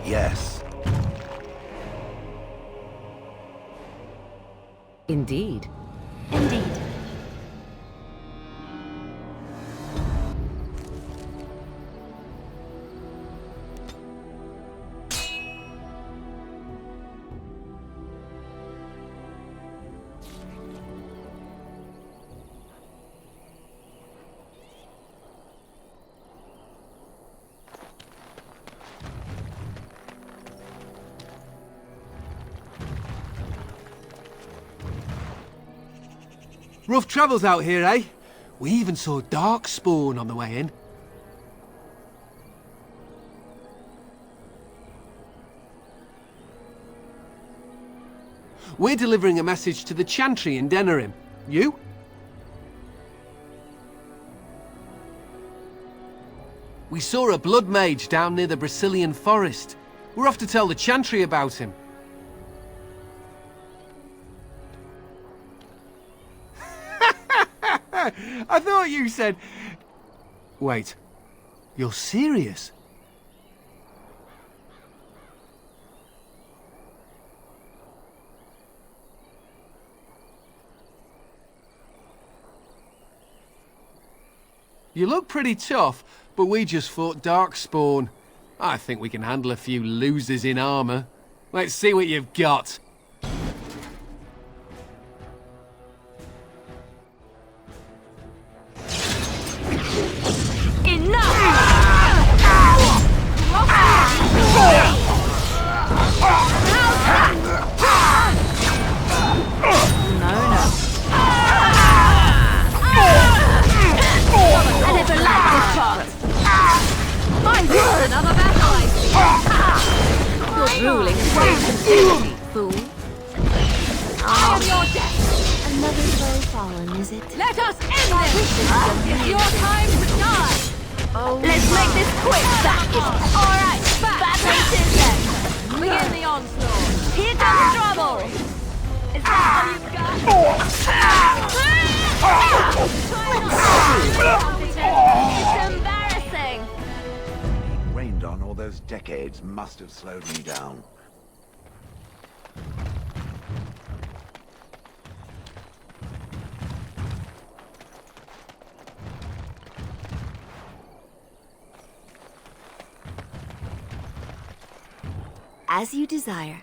Yes. Indeed. Indeed. Rough travels out here, eh? We even saw Darkspawn on the way in. We're delivering a message to the Chantry in Denerim. You? We saw a blood mage down near the Brazilian forest. We're off to tell the Chantry about him. I thought you said... Wait. You're serious? You look pretty tough, but we just fought Darkspawn. I think we can handle a few losers in armor. Let's see what you've got. Ruling responsibility, fool. I am your death! Another foe fallen, is it? Let us end this! It's your time to die! Oh, let's make this quick, Sackett! Alright, back it is then! Begin the onslaught! Here comes trouble! Is that all you've got? It's embarrassing! Being rained on all those decades must have slowed me down. As you desire.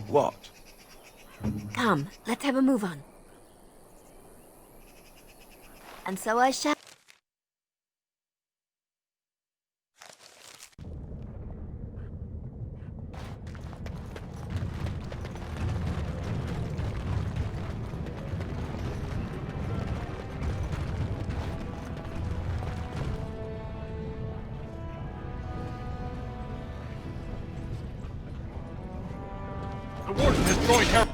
What? Come, let's have a move on. And so I shall. The warden destroyed her.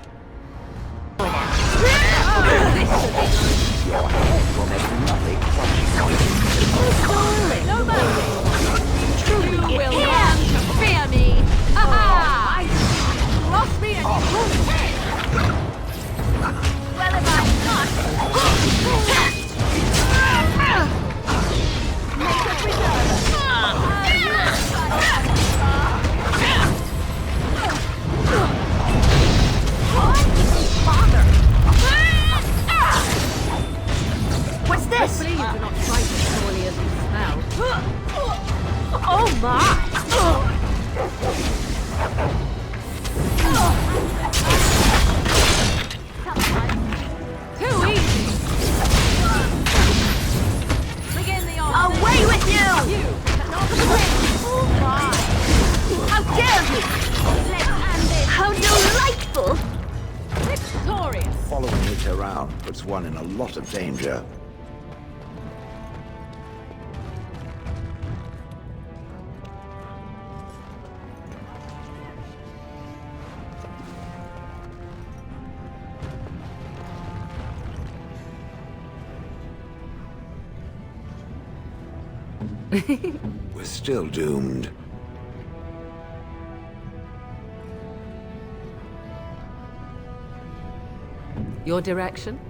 You will not fear me! Ha-ha! Cross me and you will win! Well, if I'm not. Make a preserver. puts one in a lot of danger. We're still doomed. Your direction?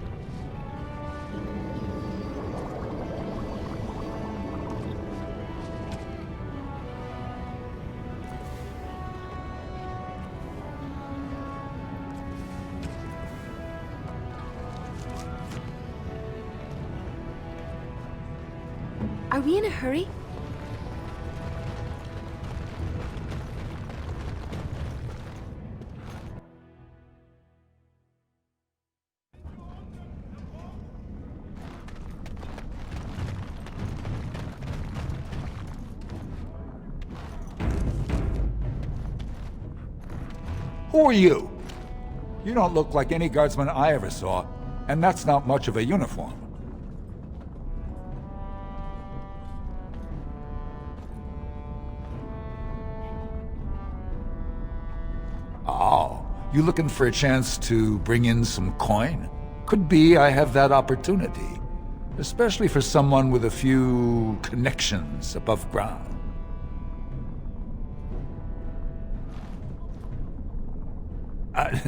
Are we in a hurry? Who are you? You don't look like any guardsman I ever saw, and that's not much of a uniform. Oh, you looking for a chance to bring in some coin? Could be I have that opportunity, especially for someone with a few connections above ground.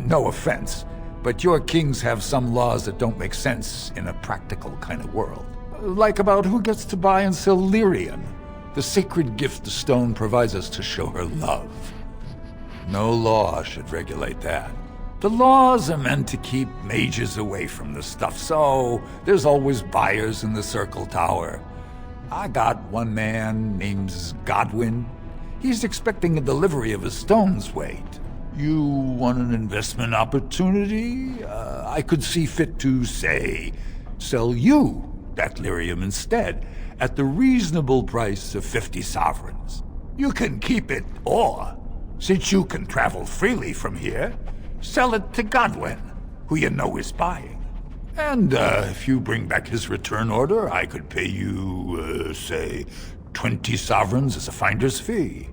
No offense, but your kings have some laws that don't make sense in a practical kind of world. Like about who gets to buy and sell lyrium, the sacred gift the stone provides us to show her love. No law should regulate that. The laws are meant to keep mages away from the stuff, so there's always buyers in the Circle Tower. I got one man named Godwin. He's expecting a delivery of a stone's weight. You want an investment opportunity? I could see fit to, say, sell you that lyrium instead, at the reasonable price of 50 sovereigns. You can keep it, or, since you can travel freely from here, sell it to Godwin, who you know is buying. And if you bring back his return order, I could pay you, say, 20 sovereigns as a finder's fee.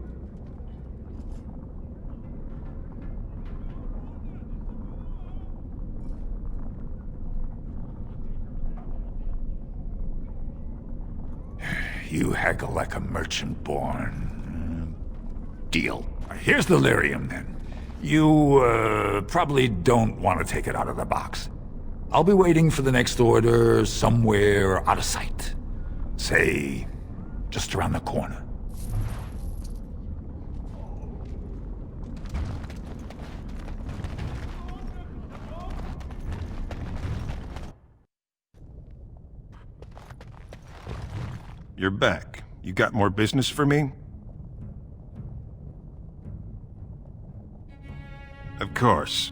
You haggle like a merchant born. Deal. Here's the lyrium, then. You, probably don't want to take it out of the box. I'll be waiting for the next order somewhere out of sight. Say, just around the corner. You're back. You got more business for me? Of course.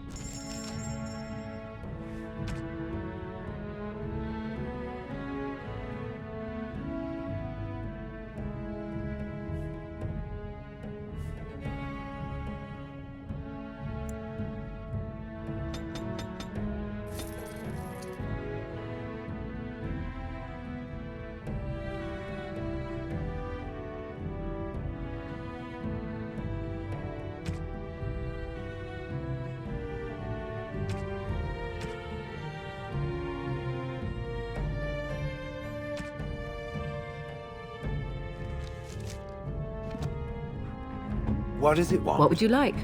What does it want? What would you like?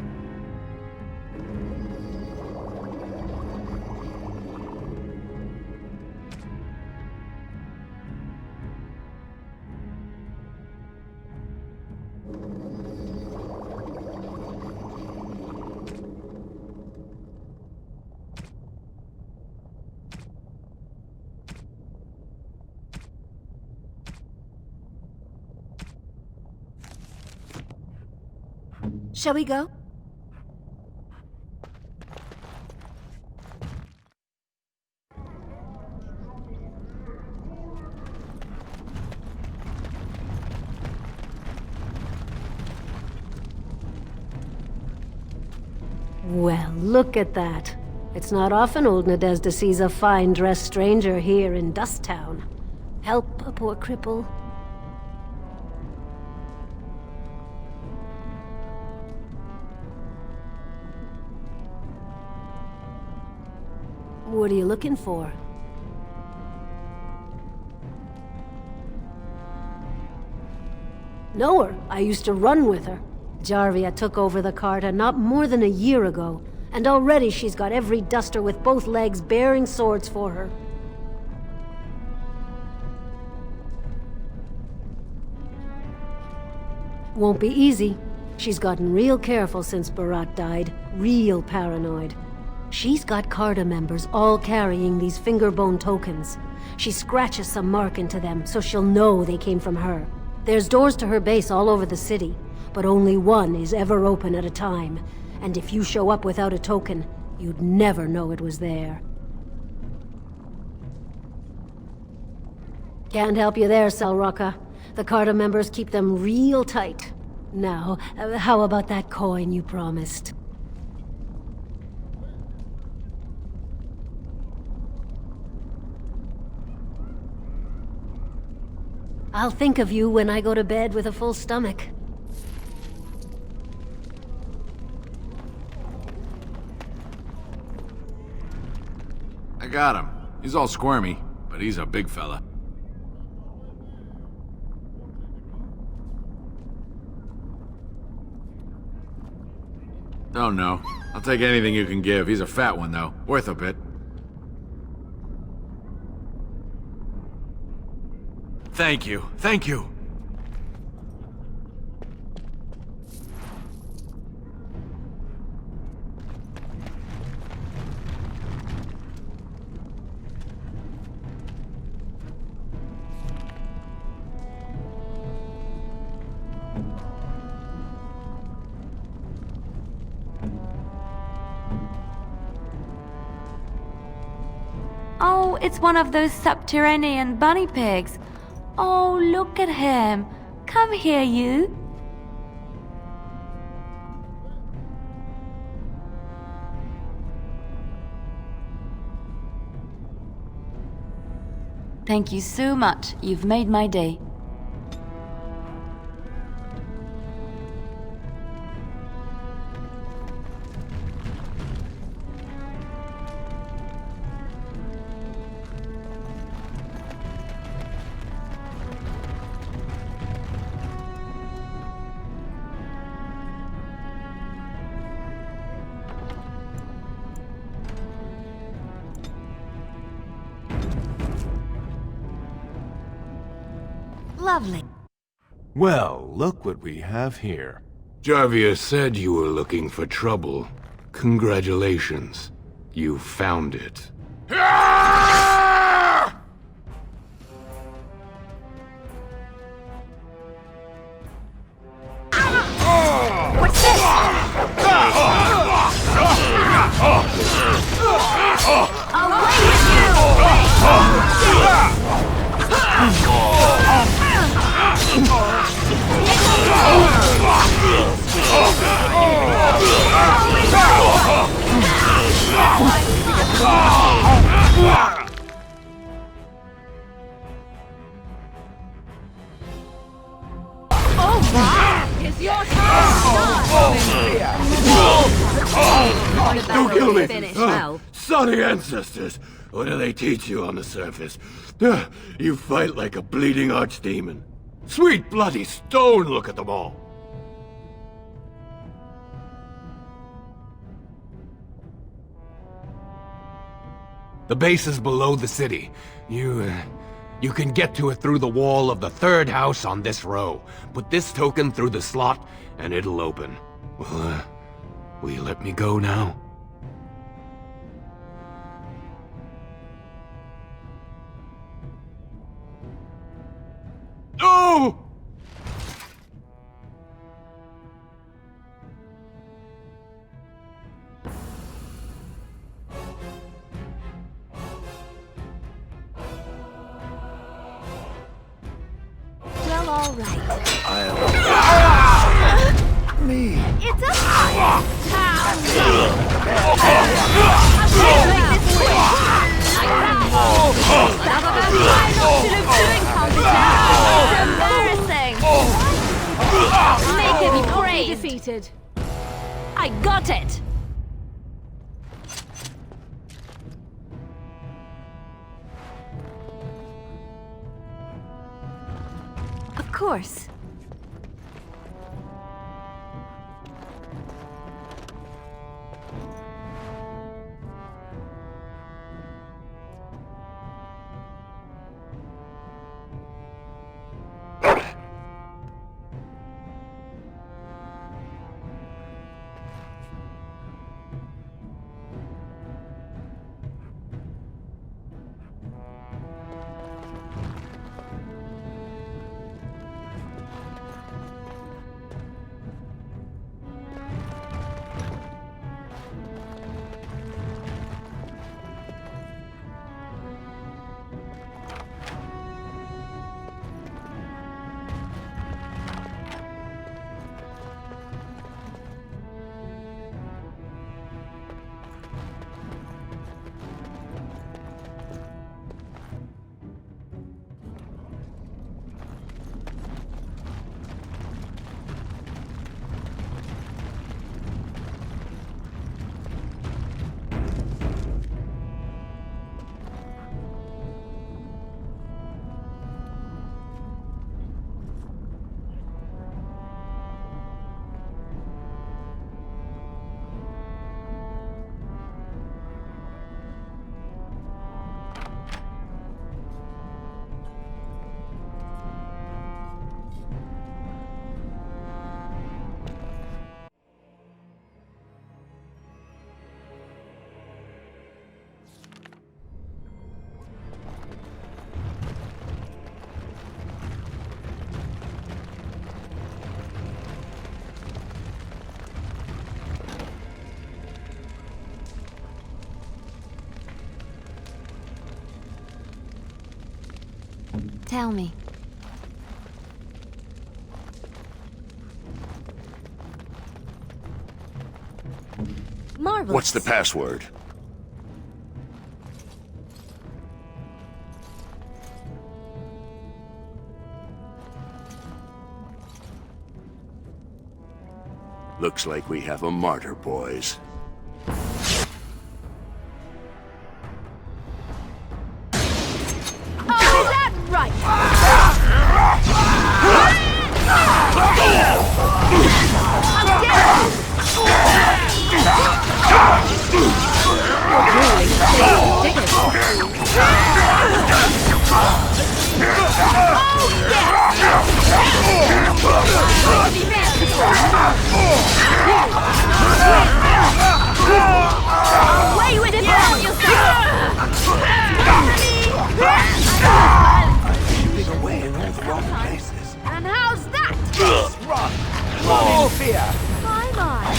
Shall we go? Well, look at that. It's not often old Nadezhda sees a fine-dressed stranger here in Dust Town. Help a poor cripple. What are you looking for? Know her. I used to run with her. Jarvia took over the Carta not more than a year ago, and already she's got every duster with both legs bearing swords for her. Won't be easy. She's gotten real careful since Barat died. Real paranoid. She's got Carta members all carrying these fingerbone tokens. She scratches some mark into them so she'll know they came from her. There's doors to her base all over the city, but only one is ever open at a time. And if you show up without a token, you'd never know it was there. Can't help you there, Selrocka. The Carta members keep them real tight. Now, how about that coin you promised? I'll think of you when I go to bed with a full stomach. I got him. He's all squirmy, but he's a big fella. Oh no. I'll take anything you can give. He's a fat one, though. Worth a bit. Thank you. Thank you. Oh, it's one of those subterranean bunny pigs. Oh, look at him. Come here, you. Thank you so much. You've made my day. Lovely. Well, look what we have here. Jarvia said you were looking for trouble. Congratulations. You found it. What's this? Away with you! It's your turn! Don't kill me! Finish well. Sorry ancestors! What do they teach you on the surface? You fight like a bleeding archdemon. Sweet bloody stone, look at them all! The base is below the city. You can get to it through the wall of the third house on this row. Put this token through the slot, and it'll open. Well, will you let me go now? No! Well, all right. Me. It's a Make him praise. Defeated. I got it. Of course. Tell me. Marvelous. What's the password? Looks like we have a martyr, boys. Away with it, Shooting away in all the wrong places. And how's that? Run in fear. My,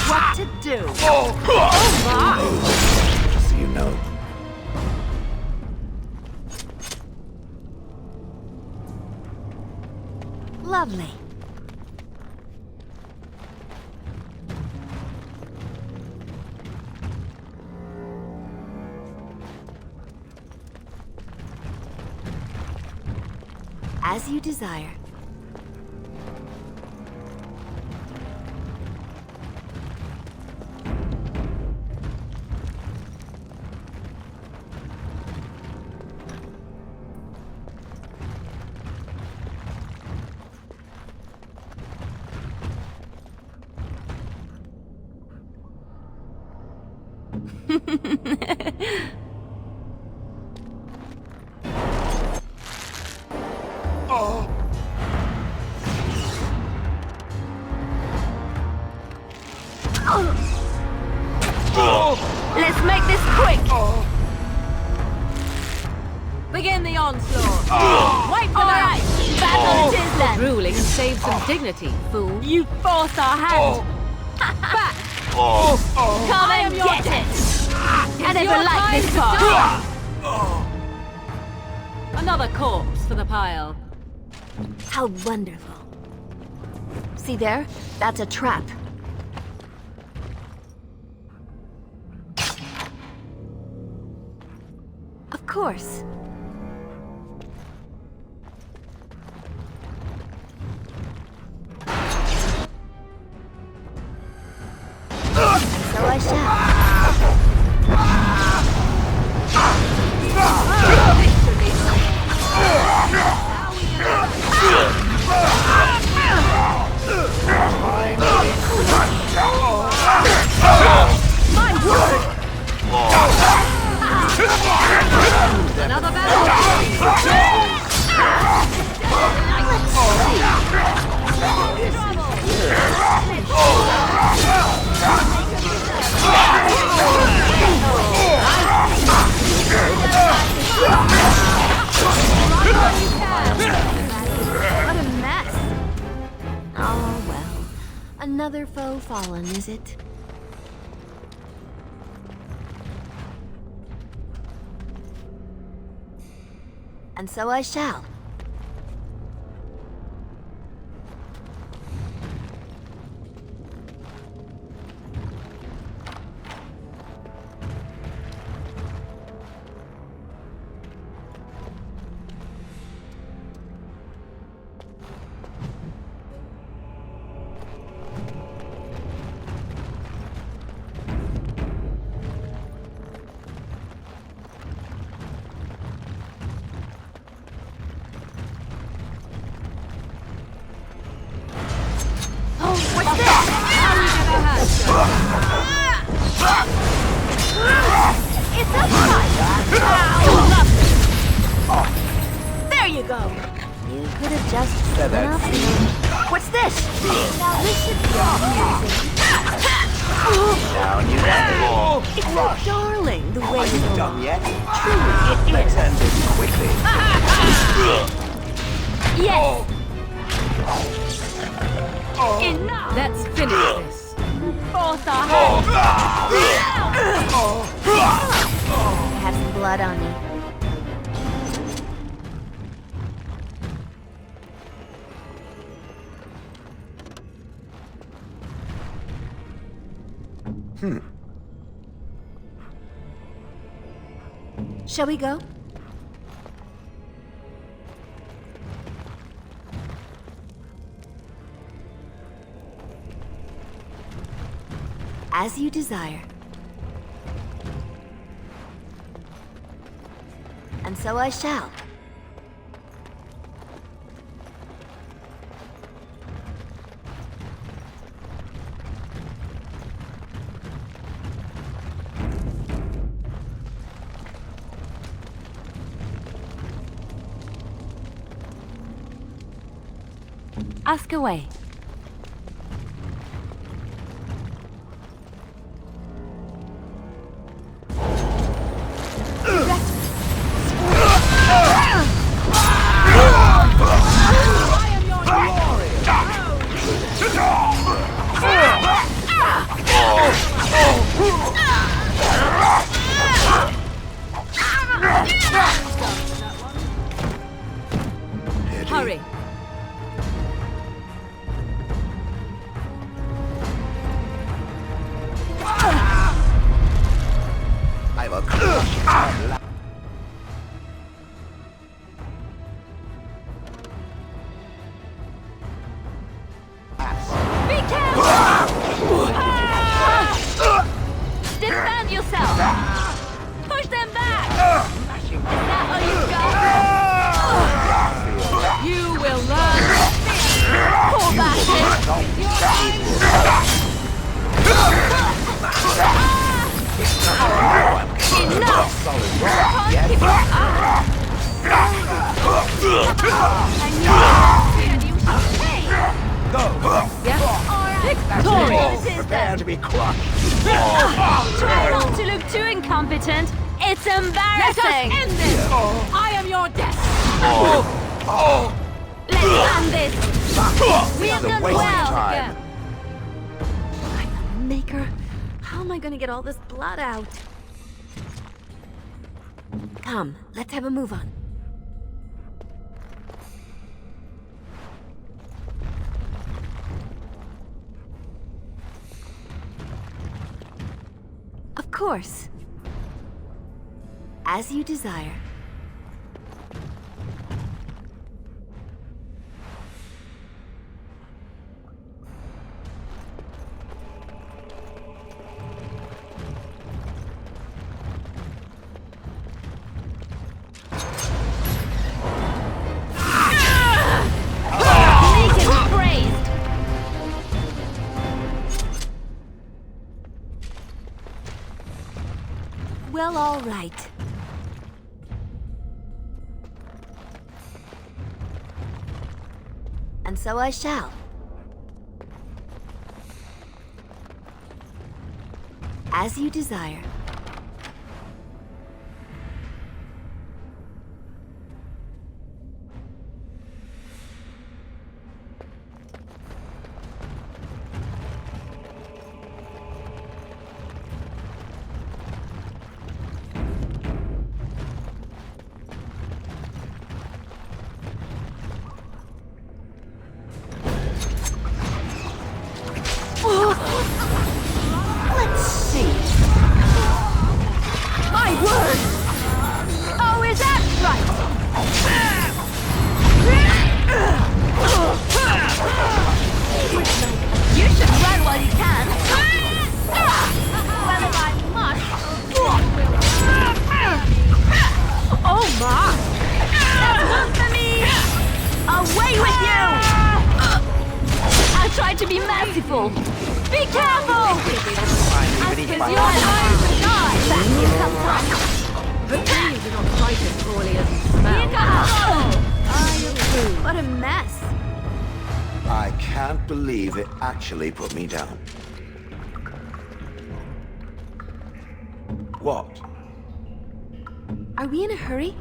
what to do? Just so you know. Lovely. As you desire. Let's make this quick! Begin the onslaught! Wait for that! Battle it is then! Ruling and save some dignity, fool. You forced our hand! Back! Come and get it! I never liked this part! Another corpse for the pile. How wonderful. See there? That's a trap. course. So I shall. My word! Another battle! What a mess. Oh, well. Another foe fallen, is it? And so I shall. There you go. You could have just given up. What's this? Now this should be amusing. Down you go. It's so darling the way Are you you done yet? Truly, it Let's is. end this quickly. Yes. Enough! Let's finish this. Both are hands. I have some blood on me. Shall we go? As you desire. And so I shall. Ask away. Hurry. I will crush your Be careful! Defend yourself! Push them back! Is that all you got? You will learn. Pull back Enough! Can't keep up. Victorious! Prepare to be crushed. Try not to look too incompetent. It's Let us embarrassing. end this! I am your death! Let's end this. We have It's a done waste of well. time. I'm a maker. How am I gonna get all this blood out? Come, let's have a move on. Of course. As you desire. Well, all right. And so I shall. As you desire. Let's see. My word! Oh, is that right? You should run while you can. Well, if I must. Oh my! That's one for me! Away with you! I tried to be merciful. Be careful! As for your eyes and eyes, back here sometimes. The trees are not quite as poorly as you smell. Here comes trouble! What a mess. I can't believe it actually put me down. What? Are we in a hurry?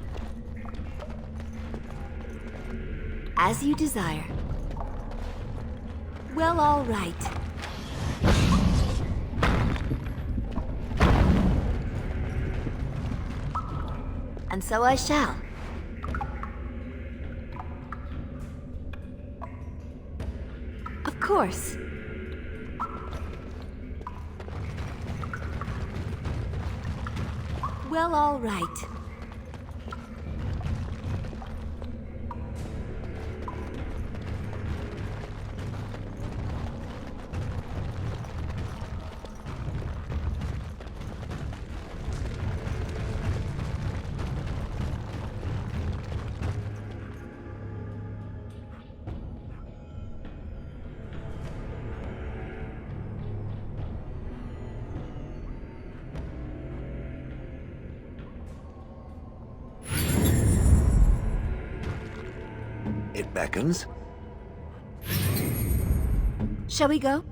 As you desire. Well, all right. And so I shall. Of course. Well, all right. It beckons. Shall we go?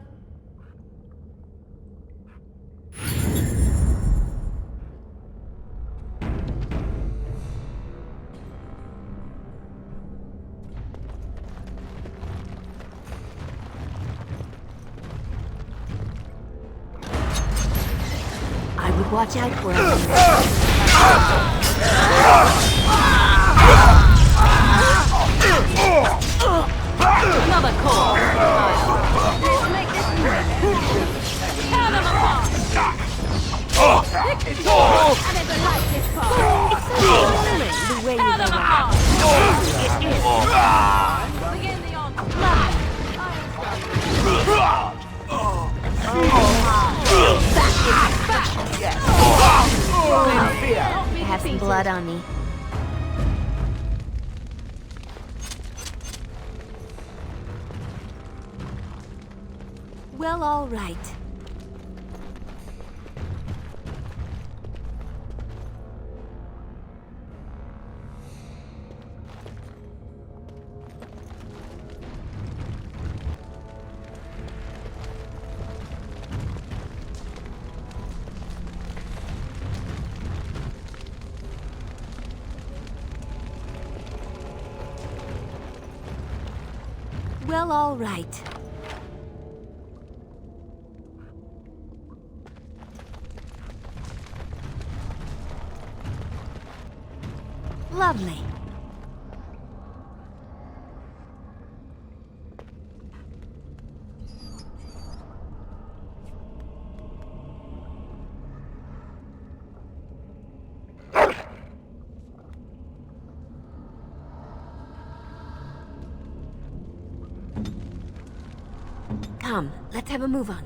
I would watch out for him. Another call. Let's make this quick. Tear them apart. And never like this part. It's so thrilling the way Tear you them go out. apart. It is. Begin the onslaught. I have some blood on me. Well, all right. Well, all right. Lovely. Come, let's have a move on.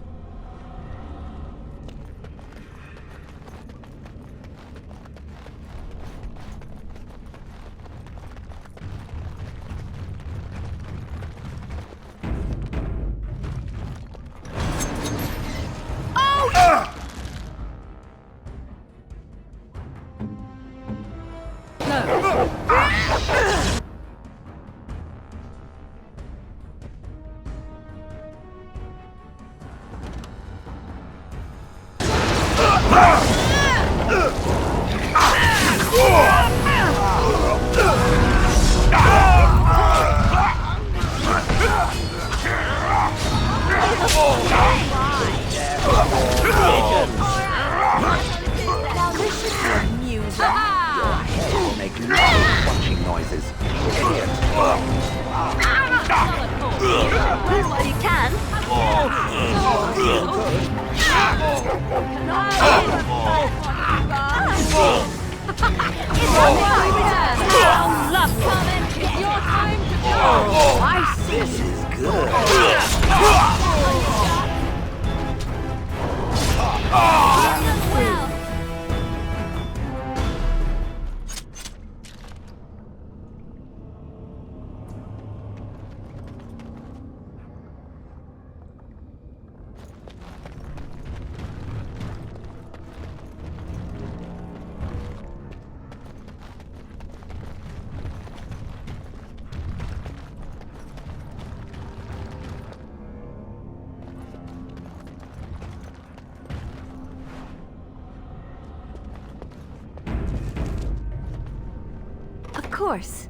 course.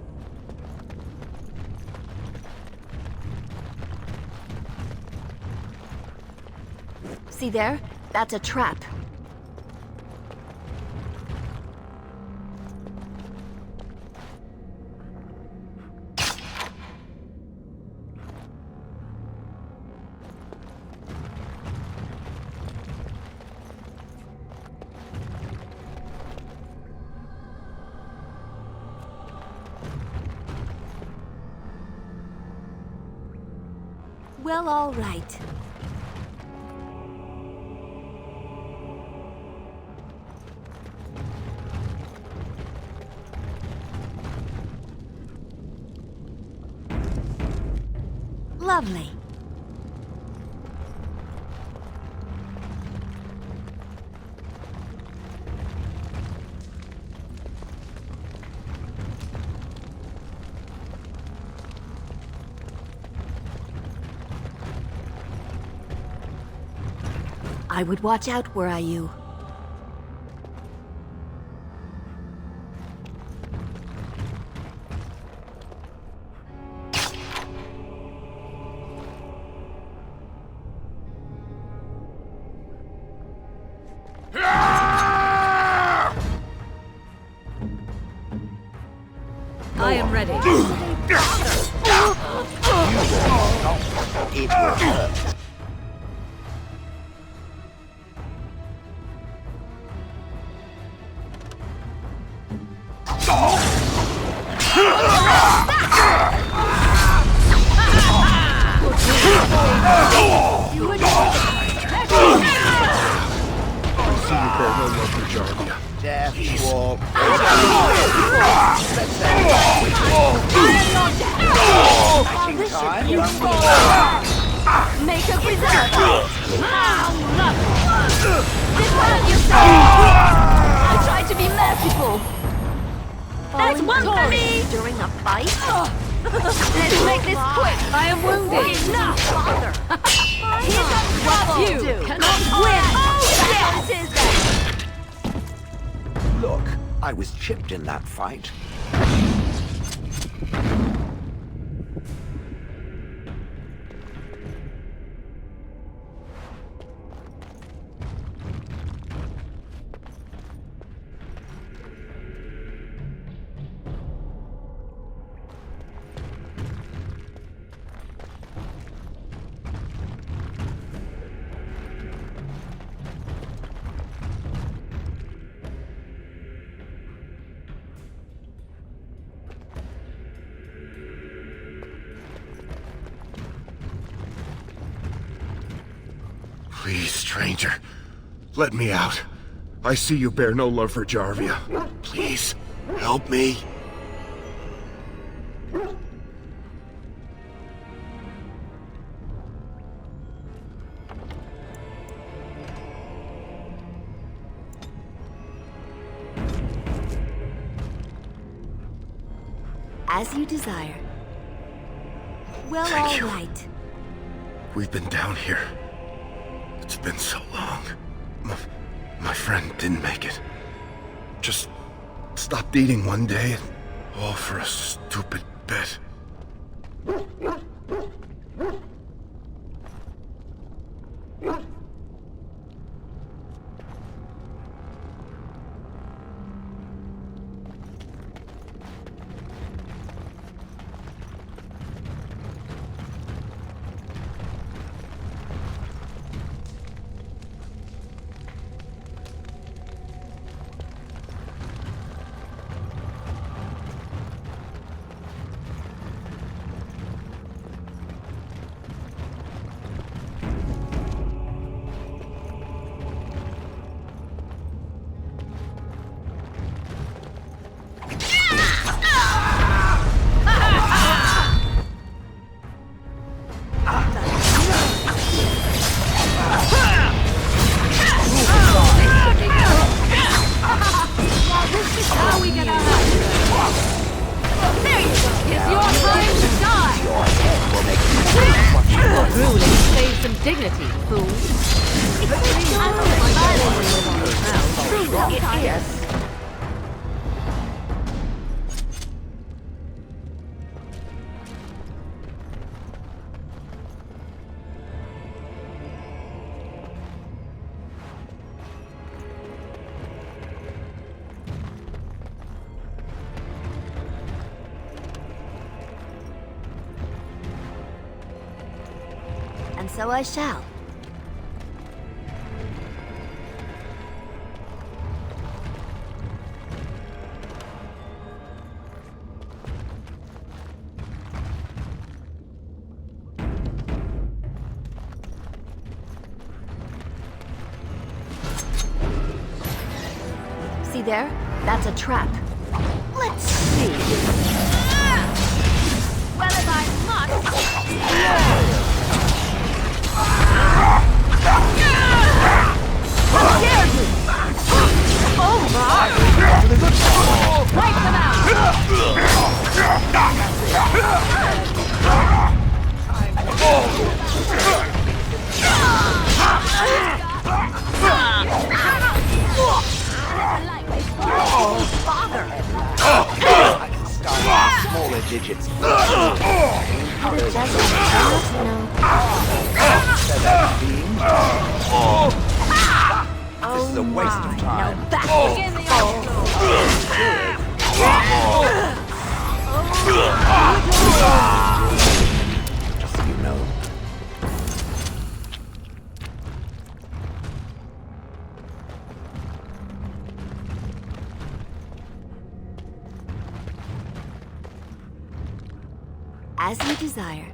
See there? That's a trap. Well, all right. Lovely. I would watch out, were I you. I am ready. It will hurt. Death walk. Make a reserve. Defend yourself. I tried to be merciful. That's one for me. During a fight. Let's make this quick. I am wounded. Enough, father. Here comes what you cannot win. Oh, this is that. Look, I was chipped in that fight. Please, stranger. Let me out. I see you bear no love for Jarvia. Please, help me. As you desire. Well, Thank you. all right. We've been down here. It's been so long. My friend didn't make it. Just stopped eating one day, and all for a stupid bet. and so I shall. See there? That's a trap. Let's see. Well, if I must. How dare you! Oh my! Wipe them Smaller digits. This is a waste of time. Now back begin the Just so you know. As you desire.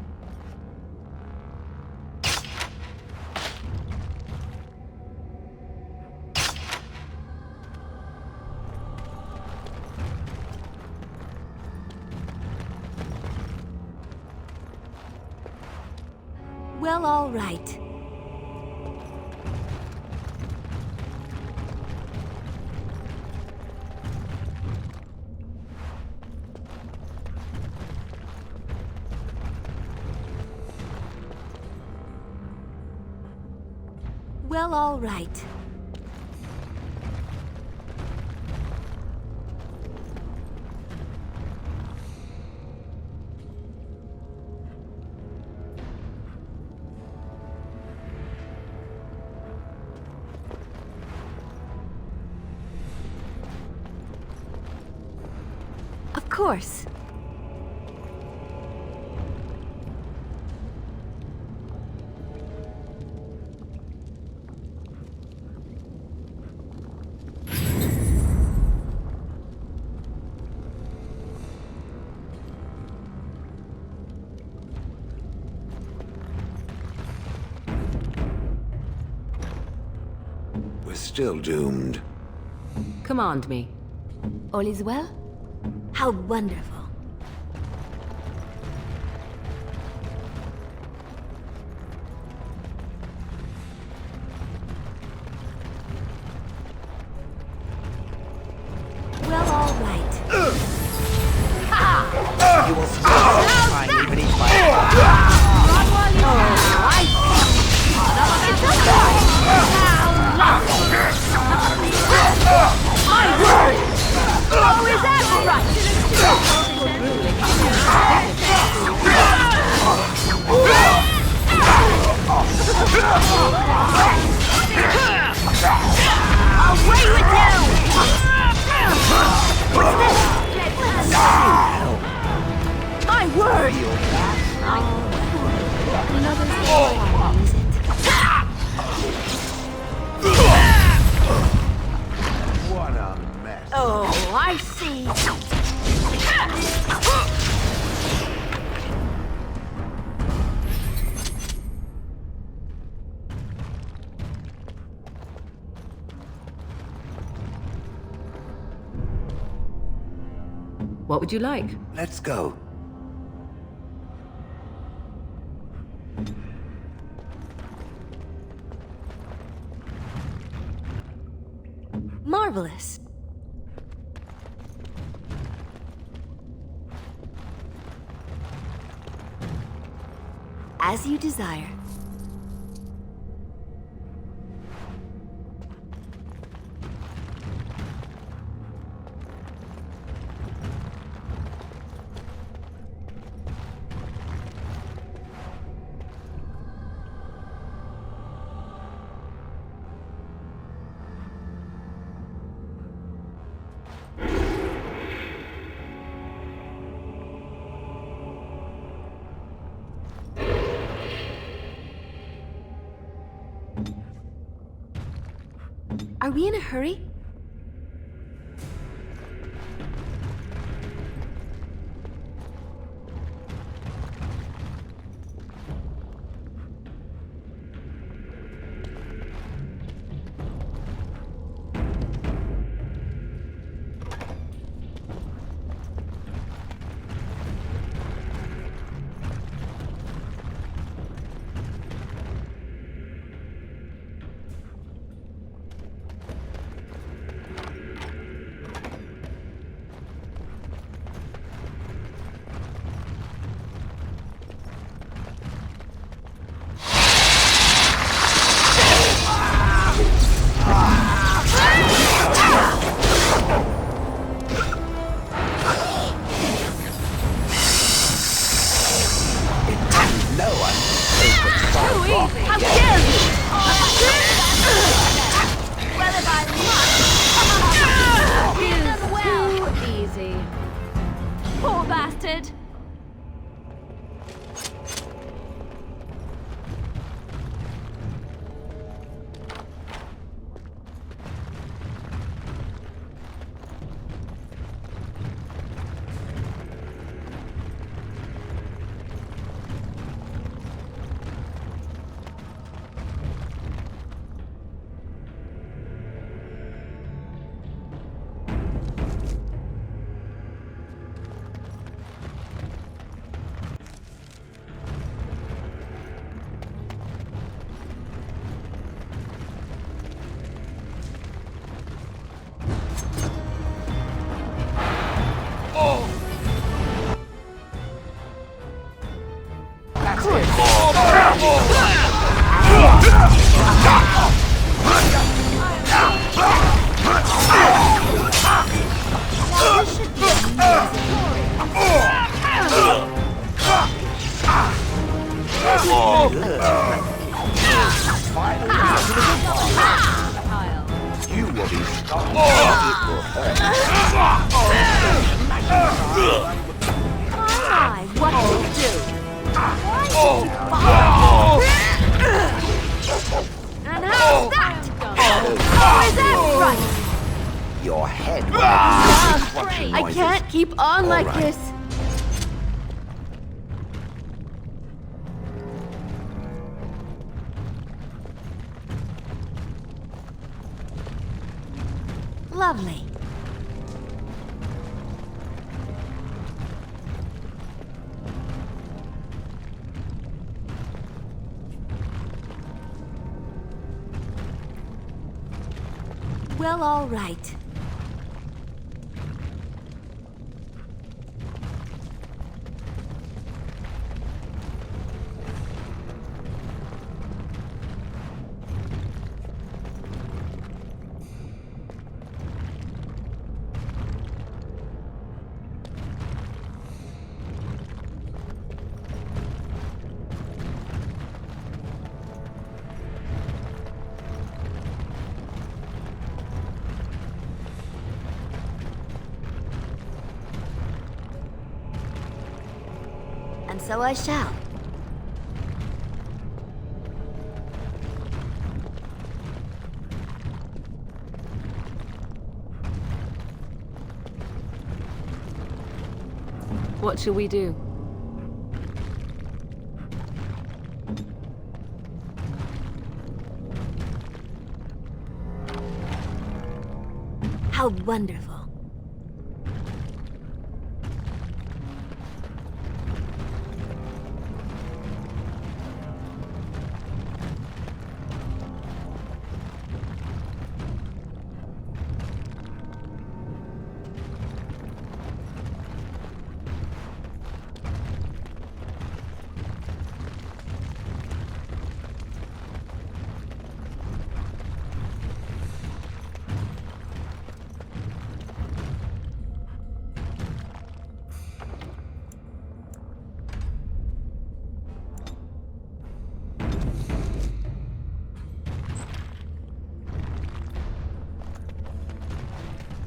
Well, all right. Well, all right. Of course. We're still doomed. Command me. All is well? How wonderful. Well, all right. You will still find me beneath my My word! Oh, is that right? Away with you! What's this? My word! Another story, is it? What a mess. Oh, I see. What would you like? Let's go. Marvelous. As you desire. Are we in a hurry? You will be stopped. It will hurt. My, what do you do? And how's that? How is that right? Your head will I can't keep on like this. Lovely. Well, all right. And so I shall. What shall we do? How wonderful.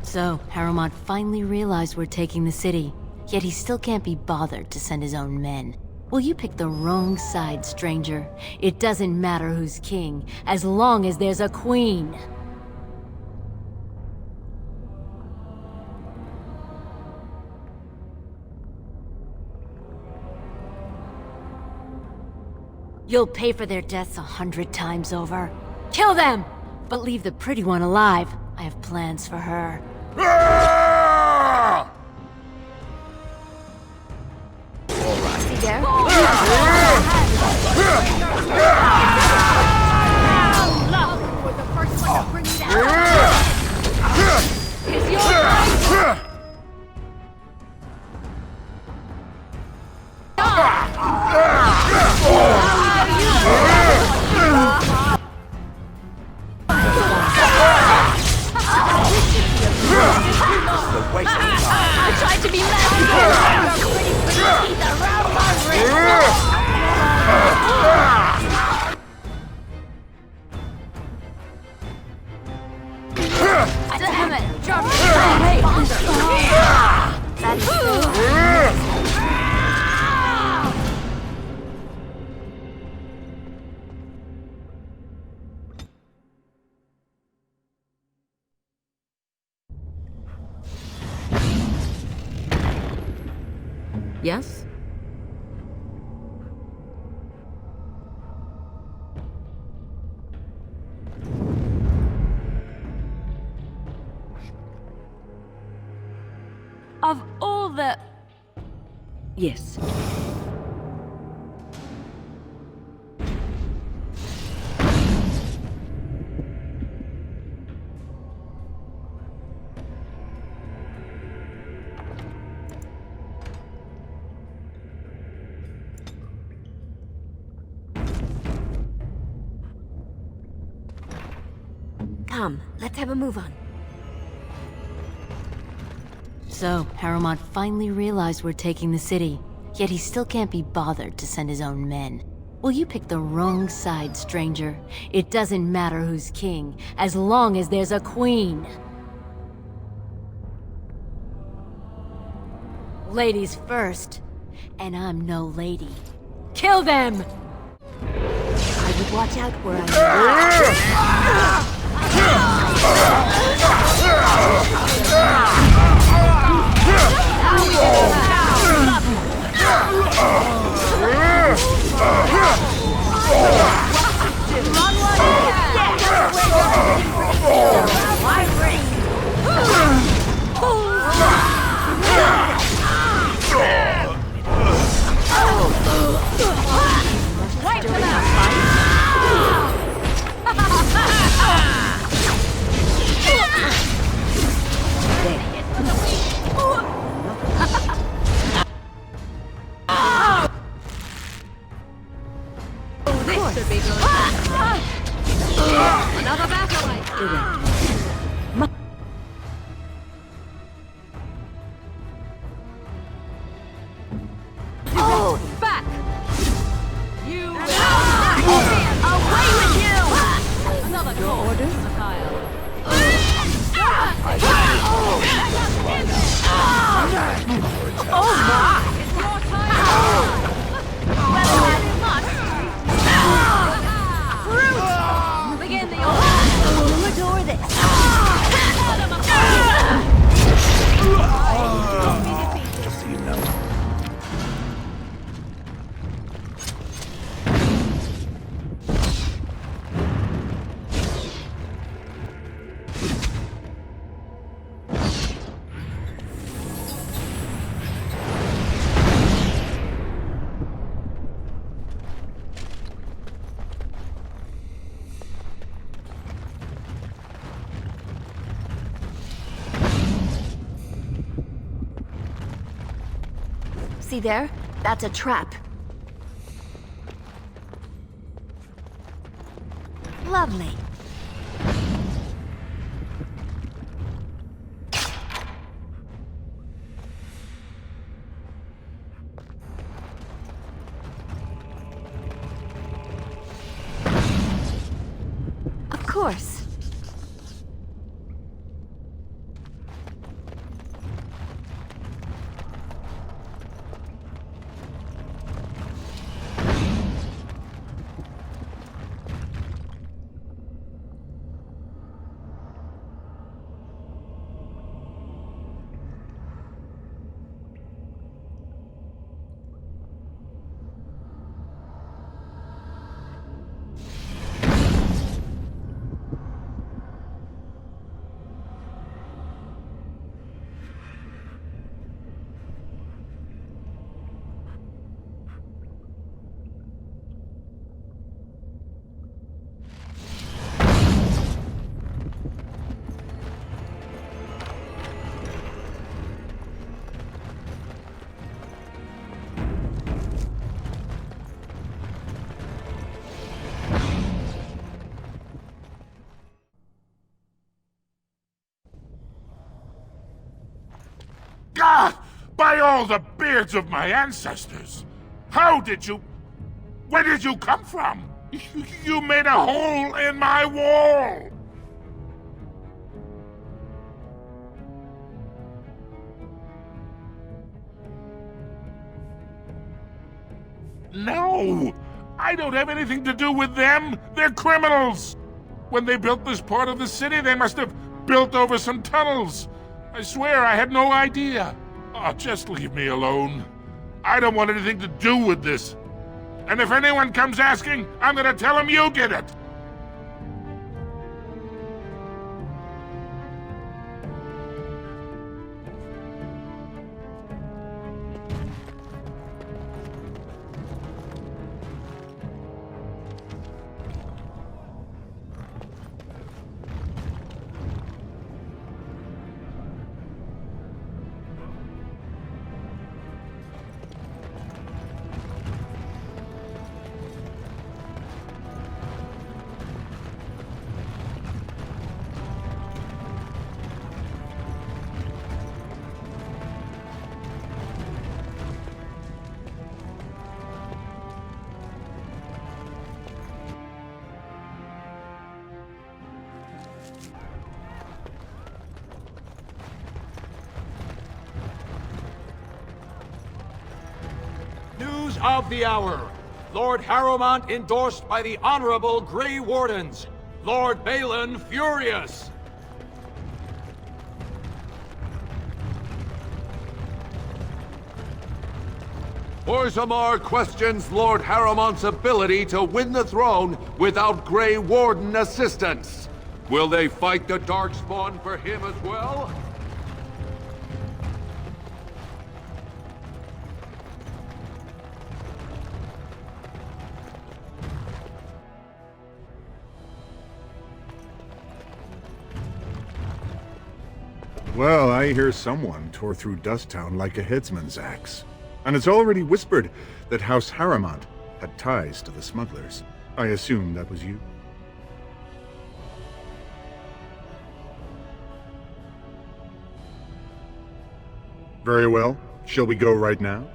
So, Harrowmont finally realized we're taking the city, yet he still can't be bothered to send his own men. Well, you picked the wrong side, stranger. It doesn't matter who's king, as long as there's a queen. You'll pay for their deaths 100 times over. Kill them! But leave the pretty one alive. I have plans for her. See there? We're the first one to bring you down. It's your turn. I tried to be magical. Teeth around my wrist. Damn it! Drop me! Hey! That is so... Yes? Of all the... Yes. Come, let's have a move on. So, Paramount finally realized we're taking the city, yet he still can't be bothered to send his own men. Well, you picked the wrong side, stranger. It doesn't matter who's king, as long as there's a queen. Ladies first, and I'm no lady. Kill them! I would watch out where I Another battle light! Oh, back! You away with you! Another Your orders? Oh my! It's your time! Well, I must. Fruit! Begin the We'll adore this. Just so you know. See there? That's a trap. Lovely. Of course. By all the beards of my ancestors! How did you... Where did you come from? You made a hole in my wall! No! I don't have anything to do with them! They're criminals! When they built this part of the city, they must have built over some tunnels. I swear I had no idea. Oh, just leave me alone. I don't want anything to do with this. And if anyone comes asking, I'm gonna tell them you did it. News of the hour. Lord Harrowmont endorsed by the Honorable Grey Wardens. Lord Balin furious. Orzammar questions Lord Harrowmont's ability to win the throne without Grey Warden assistance. Will they fight the Darkspawn for him as well? Well, I hear someone tore through Dusttown like a headsman's axe. And it's already whispered that House Harrowmont had ties to the smugglers. I assume that was you. Very well. Shall we go right now?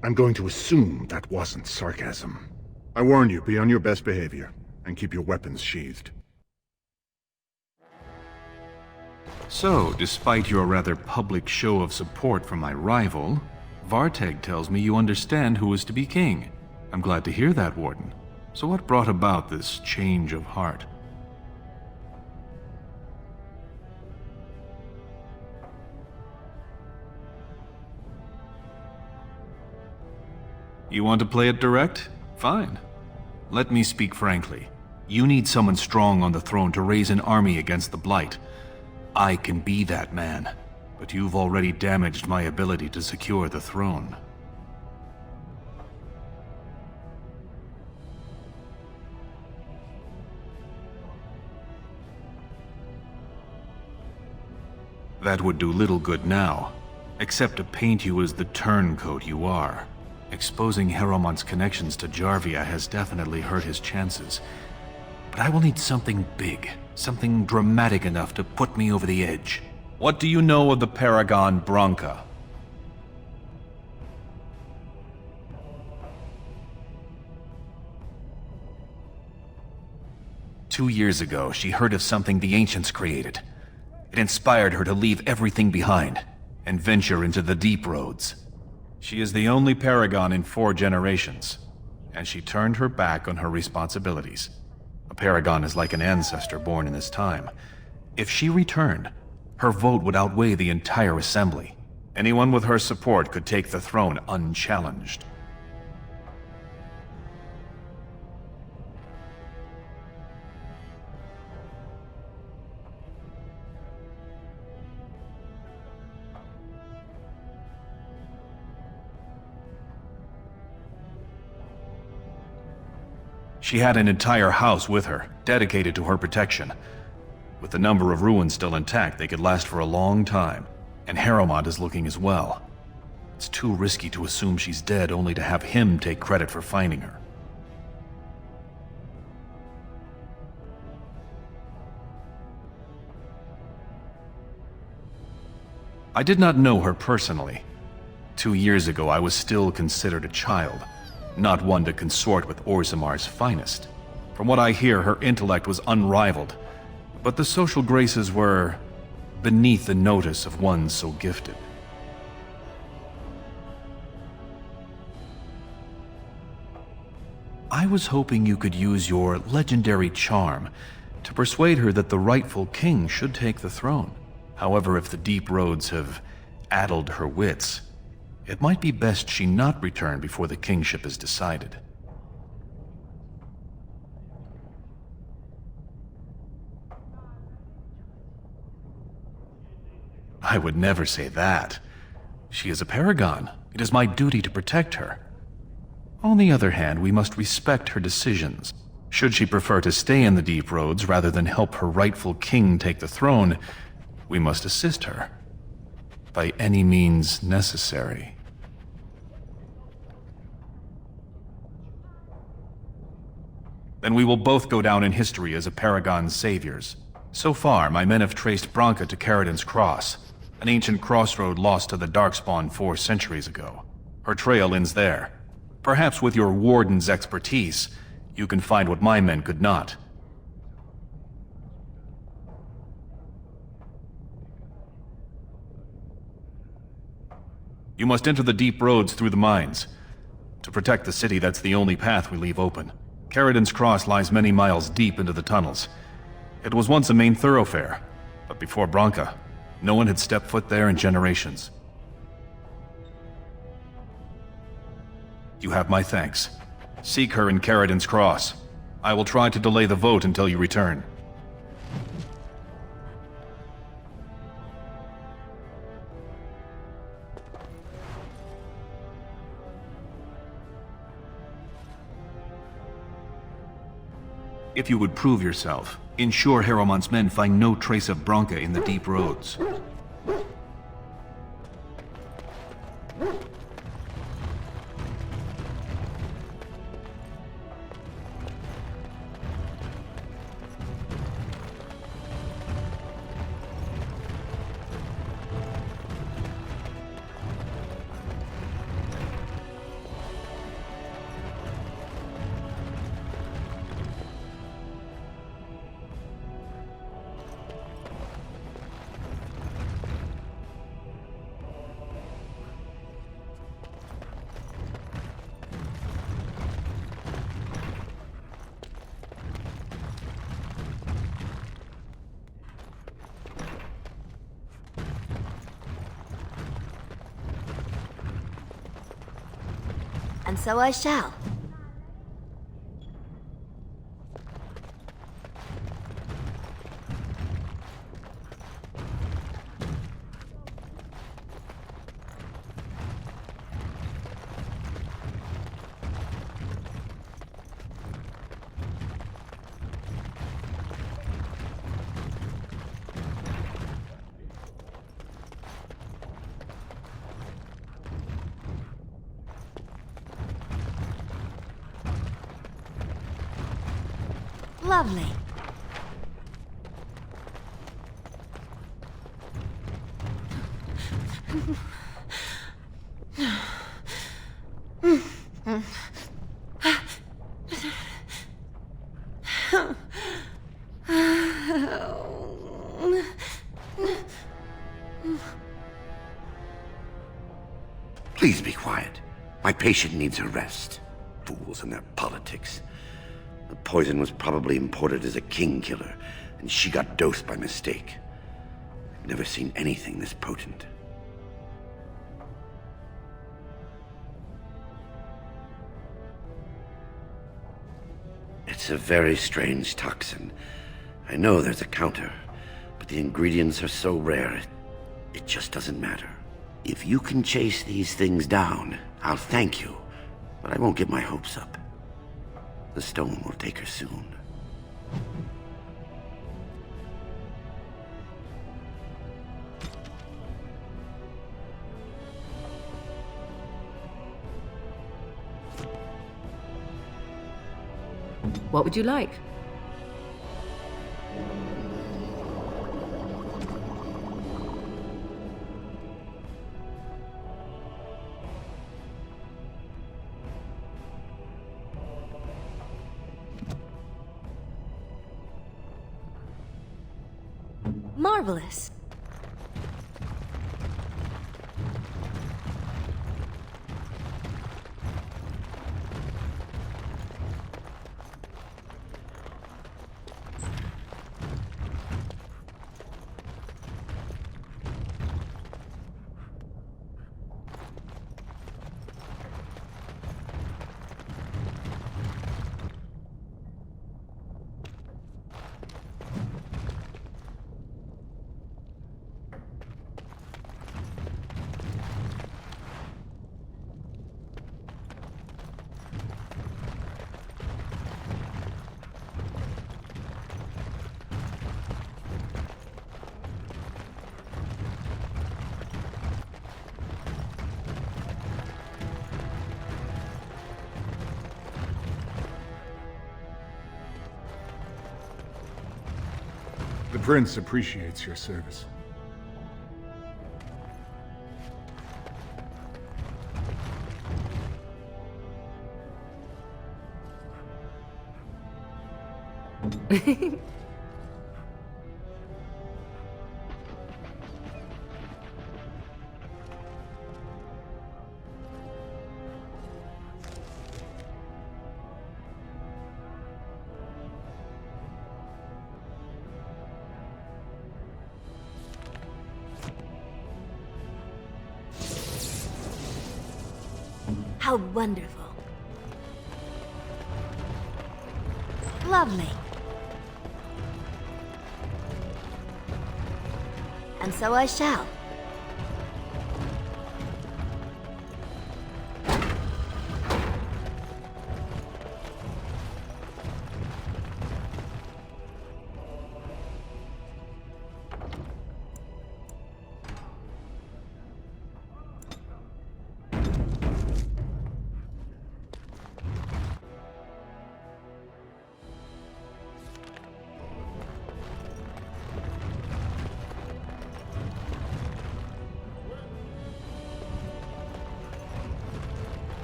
I'm going to assume that wasn't sarcasm. I warn you, be on your best behavior, and keep your weapons sheathed. So, despite your rather public show of support for my rival, Varteg tells me you understand who is to be king. I'm glad to hear that, Warden. So what brought about this change of heart? You want to play it direct? Fine. Let me speak frankly. You need someone strong on the throne to raise an army against the Blight. I can be that man, but you've already damaged my ability to secure the throne. That would do little good now, except to paint you as the turncoat you are. Exposing Harrowmont's connections to Jarvia has definitely hurt his chances. But I will need something big, something dramatic enough to put me over the edge. What do you know of the Paragon Branka? Two years ago, she heard of something the Ancients created. It inspired her to leave everything behind and venture into the deep roads. She is the only Paragon in 4 generations, and she turned her back on her responsibilities. A Paragon is like an ancestor born in this time. If she returned, her vote would outweigh the entire assembly. Anyone with her support could take the throne unchallenged. She had an entire house with her, dedicated to her protection. With the number of ruins still intact, they could last for a long time. And Harrowmont is looking as well. It's too risky to assume she's dead only to have him take credit for finding her. I did not know her personally. 2 years ago, I was still considered a child, not one to consort with Orzammar's finest. From what I hear, her intellect was unrivaled, but the social graces were beneath the notice of one so gifted. I was hoping you could use your legendary charm to persuade her that the rightful king should take the throne. However, if the deep roads have addled her wits, it might be best she not return before the kingship is decided. I would never say that. She is a paragon. It is my duty to protect her. On the other hand, we must respect her decisions. Should she prefer to stay in the deep roads rather than help her rightful king take the throne, we must assist her. By any means necessary. Then we will both go down in history as a Paragon's saviors. So far, my men have traced Branka to Caridin's Cross, an ancient crossroad lost to the Darkspawn 4 centuries ago. Her trail ends there. Perhaps with your warden's expertise, you can find what my men could not. You must enter the deep roads through the mines. To protect the city, that's the only path we leave open. Caridin's Cross lies many miles deep into the tunnels. It was once a main thoroughfare, but before Branka, no one had stepped foot there in generations. You have my thanks. Seek her in Caridin's Cross. I will try to delay the vote until you return. If you would prove yourself, ensure Harrowmont's men find no trace of Branka in the deep roads. And so I shall. Lovely. Please be quiet. My patient needs a rest. Fools and their politics. The poison was probably imported as a king killer, and she got dosed by mistake. I've never seen anything this potent. It's a very strange toxin. I know there's a counter, but the ingredients are so rare, it just doesn't matter. If you can chase these things down, I'll thank you, but I won't get my hopes up. The stone will take her soon. What would you like? Marvelous. The Prince appreciates your service. How wonderful. Lovely. And so I shall.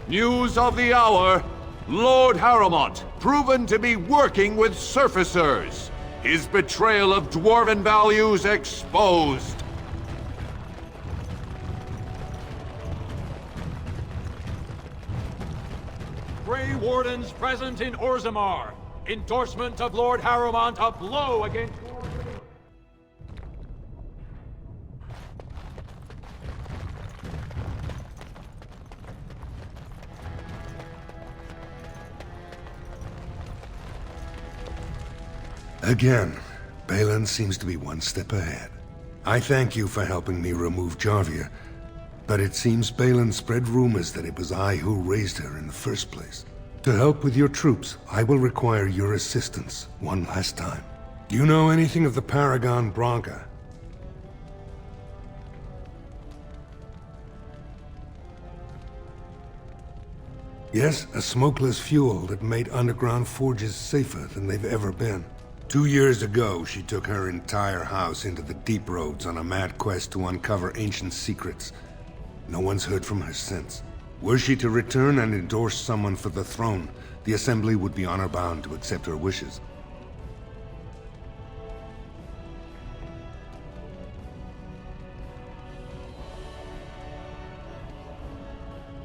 News of the hour. Lord Harrowmont, proven to be working with surfacers. His betrayal of dwarven values exposed. Grey Wardens present in Orzammar. Endorsement of Lord Harrowmont a blow against... Again, Balin seems to be one step ahead. I thank you for helping me remove Jarvia, but it seems Balin spread rumors that it was I who raised her in the first place. To help with your troops, I will require your assistance one last time. Do you know anything of the Paragon Branka? Yes, a smokeless fuel that made underground forges safer than they've ever been. 2 years ago, she took her entire house into the deep roads on a mad quest to uncover ancient secrets. No one's heard from her since. Were she to return and endorse someone for the throne, the Assembly would be honor-bound to accept her wishes.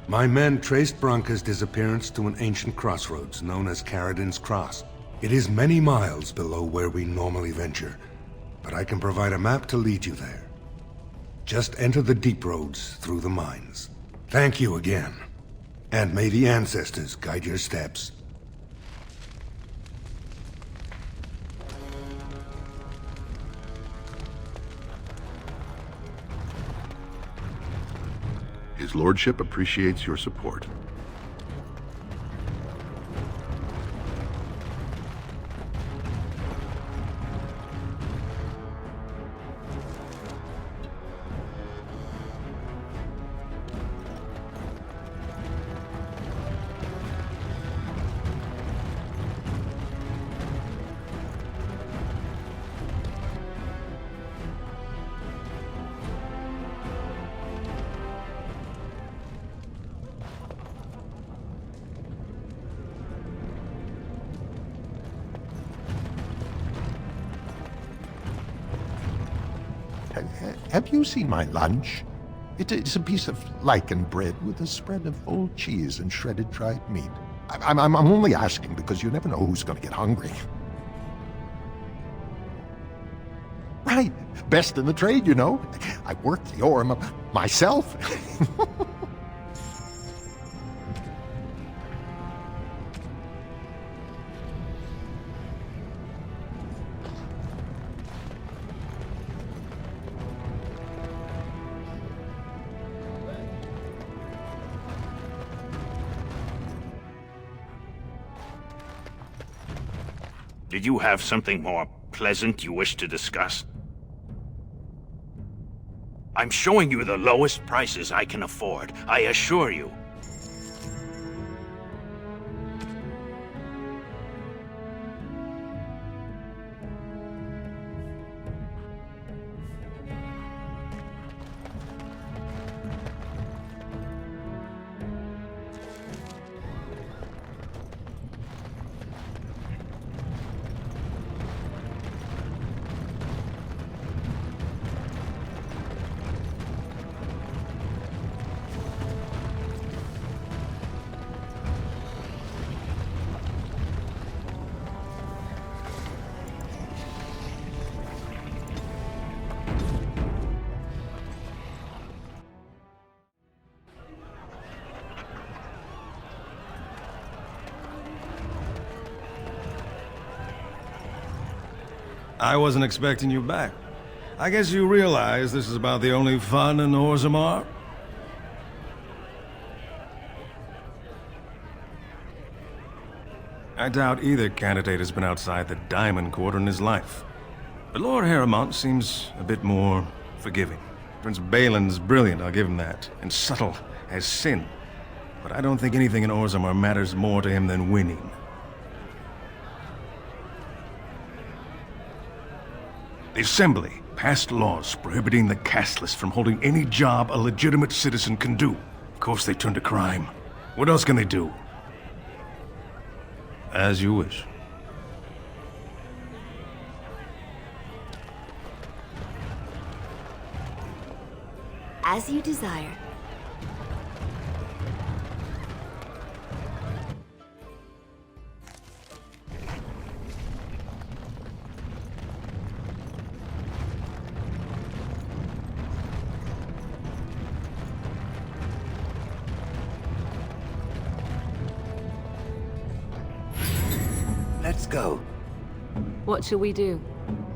My men traced Branka's disappearance to an ancient crossroads known as Caradin's Cross. It is many miles below where we normally venture, but I can provide a map to lead you there. Just enter the deep roads through the mines. Thank you again, and may the ancestors guide your steps. His Lordship appreciates your support. have you seen my lunch? It's a piece of lichen bread with a spread of old cheese and shredded dried meat. I'm only asking because you never know who's going to get hungry. Right, best in the trade, you know. I worked the ore myself. Did you have something more pleasant you wish to discuss? I'm showing you the lowest prices I can afford, I assure you. I wasn't expecting you back. I guess you realize this is about the only fun in Orzammar? I doubt either candidate has been outside the Diamond Court in his life. But Lord Harrowmont seems a bit more forgiving. Prince Balin's brilliant, I'll give him that, and subtle as sin. But I don't think anything in Orzammar matters more to him than winning. The Assembly passed laws prohibiting the casteless from holding any job a legitimate citizen can do. Of course they turn to crime. What else can they do? As you wish. As you desire. Let's go. What shall we do?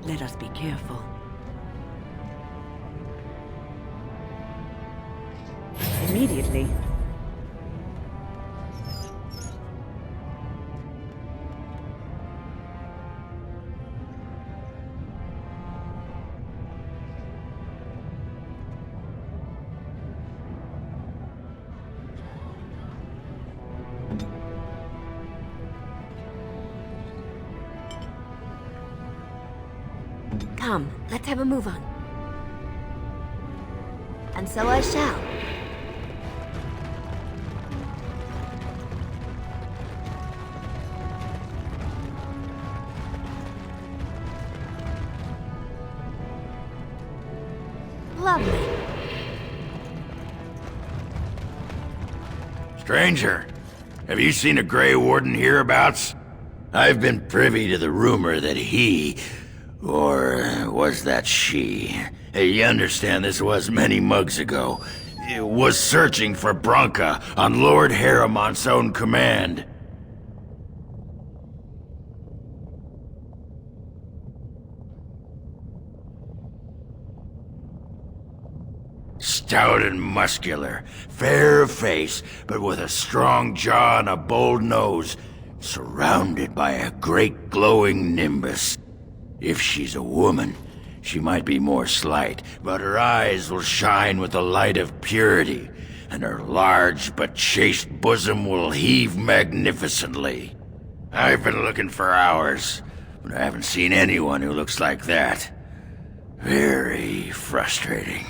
Let us be careful. Immediately. Come, let's have a move on. And so I shall. Lovely. Stranger, have you seen a Grey Warden hereabouts? I've been privy to the rumor that he, or was that she? You understand this was many mugs ago. Was searching for Branka on Lord Harrowmont's own command. Stout and muscular, fair of face, but with a strong jaw and a bold nose, surrounded by a great glowing nimbus. If she's a woman, she might be more slight, but her eyes will shine with the light of purity, and her large but chaste bosom will heave magnificently. I've been looking for hours, but I haven't seen anyone who looks like that. Very frustrating.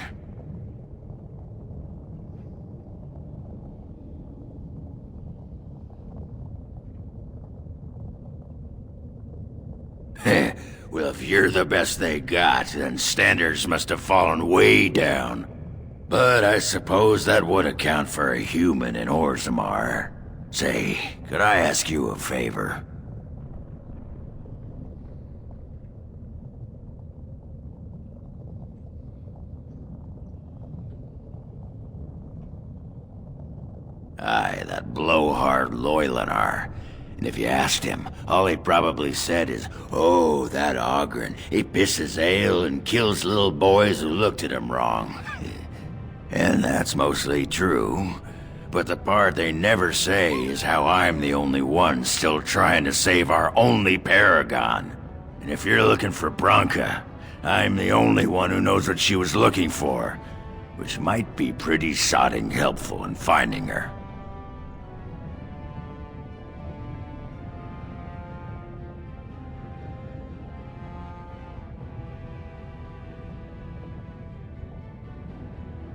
Well, if you're the best they got, then standards must have fallen way down. But I suppose that would account for a human in Orzammar. Say, could I ask you a favor? Aye, that blowhard Loylanar. And if you asked him, all he probably said is, "Oh, that Ogren, he pisses ale and kills little boys who looked at him wrong." And that's mostly true. But the part they never say is how I'm the only one still trying to save our only Paragon. And if you're looking for Branka, I'm the only one who knows what she was looking for, which might be pretty sodding helpful in finding her.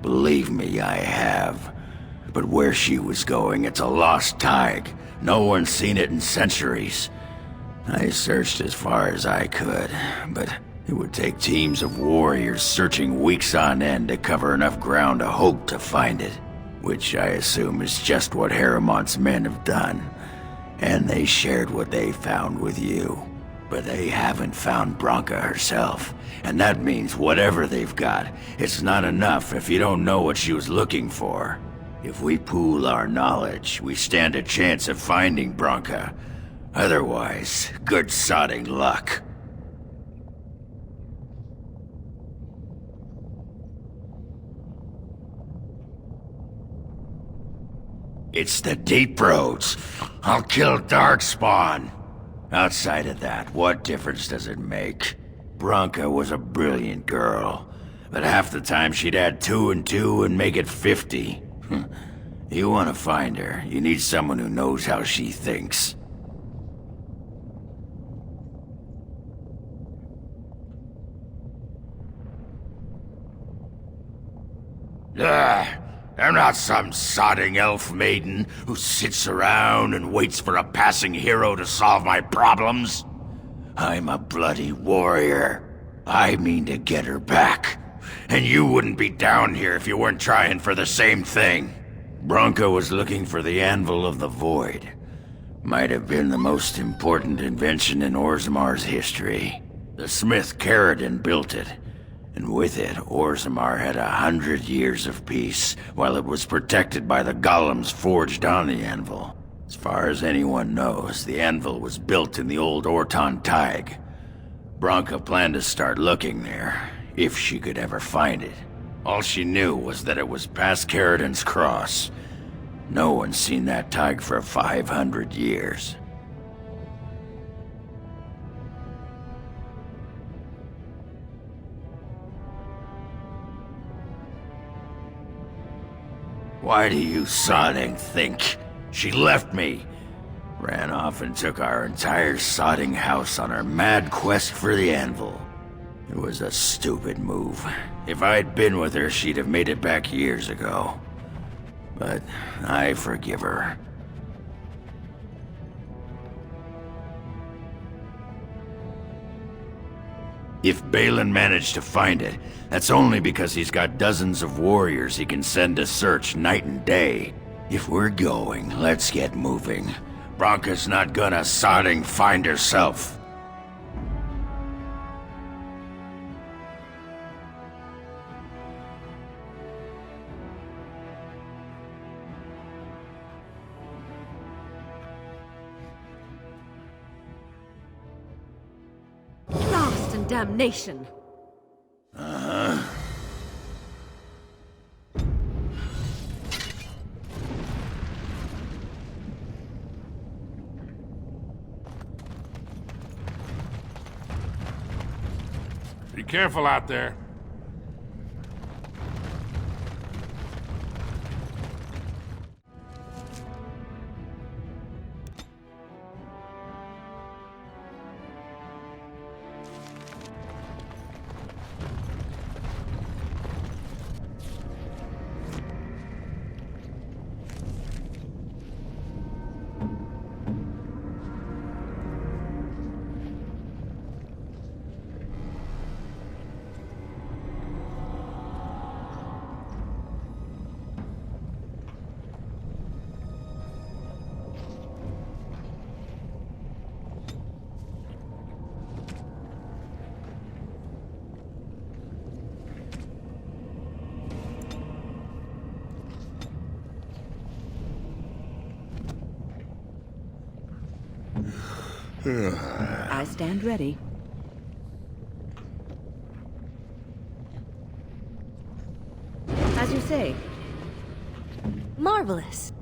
Believe me, I have. But where she was going, it's a lost Tig. No one's seen it in centuries. I searched as far as I could, but it would take teams of warriors searching weeks on end to cover enough ground to hope to find it. Which I assume is just what Harrowmont's men have done. And they shared what they found with you. But they haven't found Branka herself. And that means whatever they've got, it's not enough if you don't know what she was looking for. If we pool our knowledge, we stand a chance of finding Branka. Otherwise, good sodding luck. It's the deep roads. I'll kill Darkspawn. Outside of that, what difference does it make? Branka was a brilliant girl, but half the time she'd add 2 and 2 and make it 50. You want to find her, you need someone who knows how she thinks. I'm not some sodding elf maiden who sits around and waits for a passing hero to solve my problems. I'm a bloody warrior. I mean to get her back. And you wouldn't be down here if you weren't trying for the same thing. Branka was looking for the Anvil of the Void. Might have been the most important invention in Orzammar's history. The smith Paragon built it. And with it, Orzammar had 100 years of peace, while it was protected by the golems forged on the anvil. As far as anyone knows, the anvil was built in the old Orton Tig. Branka planned to start looking there, if she could ever find it. All she knew was that it was past Caridon's Cross. No one's seen that Tig for 500 years. Why do you sodding think? She left me. Ran off and took our entire sodding house on her mad quest for the anvil. It was a stupid move. If I'd been with her, she'd have made it back years ago. But I forgive her. If Balin managed to find it, that's only because he's got dozens of warriors he can send to search night and day. If we're going, let's get moving. Branka's not gonna sodding find herself. Blast and damnation! Be careful out there. I stand ready. As you say. Marvelous.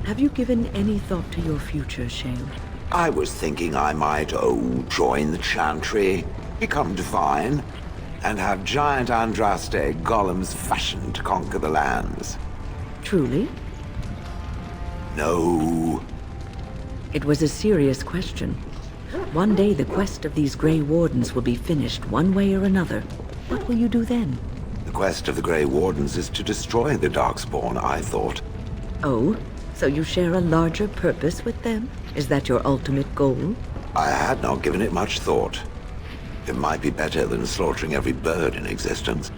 Have you given any thought to your future, Shane? I was thinking I might, join the Chantry, become divine, and have giant Andraste golems fashioned to conquer the lands. Truly? No. It was a serious question. One day the quest of these Grey Wardens will be finished one way or another. What will you do then? The quest of the Grey Wardens is to destroy the Darkspawn, I thought. Oh? So you share a larger purpose with them? Is that your ultimate goal? I had not given it much thought. It might be better than slaughtering every bird in existence.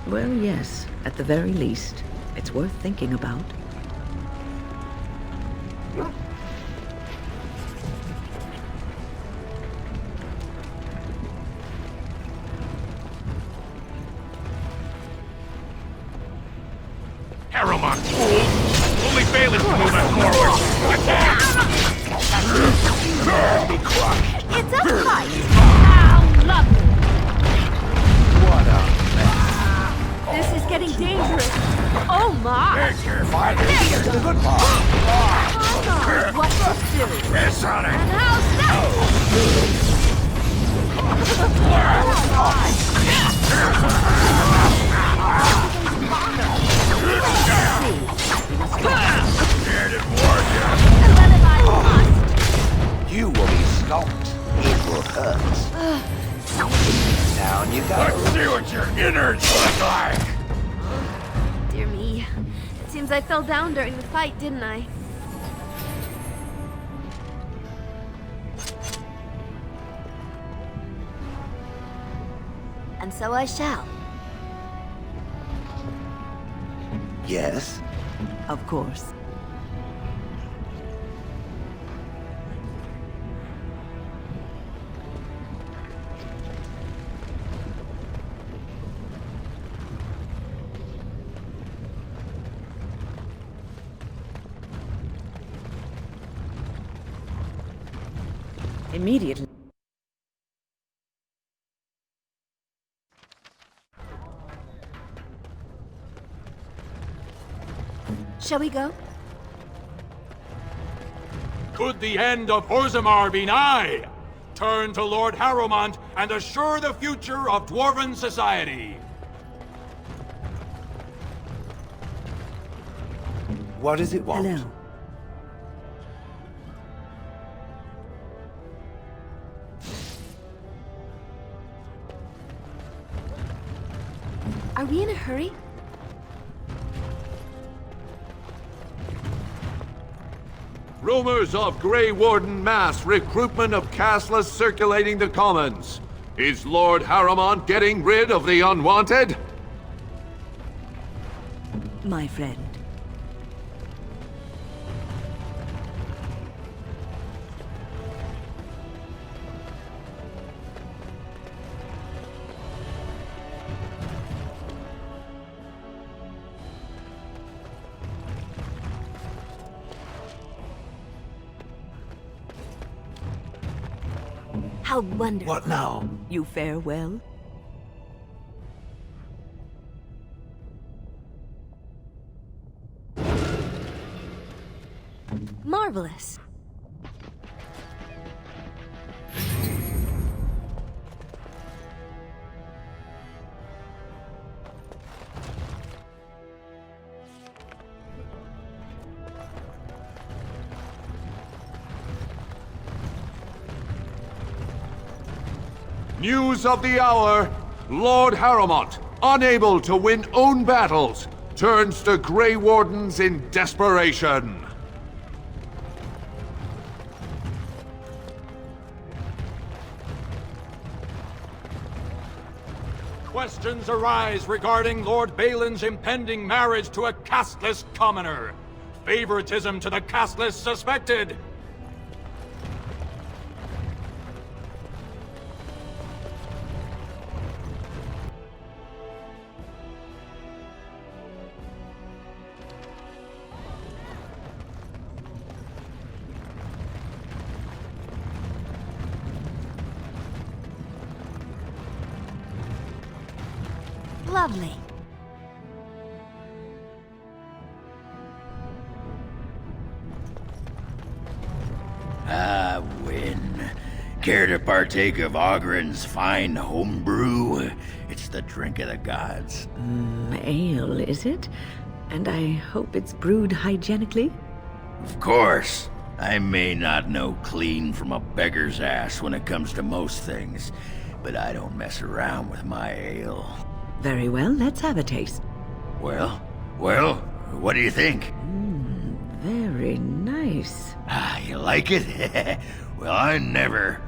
Well, yes. At the very least, it's worth thinking about. Harrowmont, fool! Only Balin can move us forward! Attack! Be crushed. It's a fight! How lovely! What a mess. This is getting dangerous. Oh my! Finally, get to the good part. What to do? Yes, on it. And how's You will be stopped. It will hurt. Down you go. Let's see what your innards look like. Dear me. It seems I fell down during the fight, didn't I? And so I shall. Yes? Of course. Immediately. Shall we go? Could the end of Orzammar be nigh? Turn to Lord Harrowmont and assure the future of Dwarven society. What does it want? Hello. Are we in a hurry? Rumors of Grey Warden mass recruitment of castless circulating the commons. Is Lord Harrowmont getting rid of the unwanted? My friend. How wonderful. What now? You fare well? Marvelous. News of the hour. Lord Harrowmont, unable to win own battles, turns to Grey Wardens in desperation. Questions arise regarding Lord Balin's impending marriage to a castless commoner. Favoritism to the castless suspected. Lovely. Ah, win. Care to partake of Ogren's fine homebrew? It's the drink of the gods. Ale, is it? And I hope it's brewed hygienically? Of course. I may not know clean from a beggar's ass when it comes to most things, but I don't mess around with my ale. Very well, let's have a taste. Well, what do you think? Very nice. Ah, you like it? Well, I never...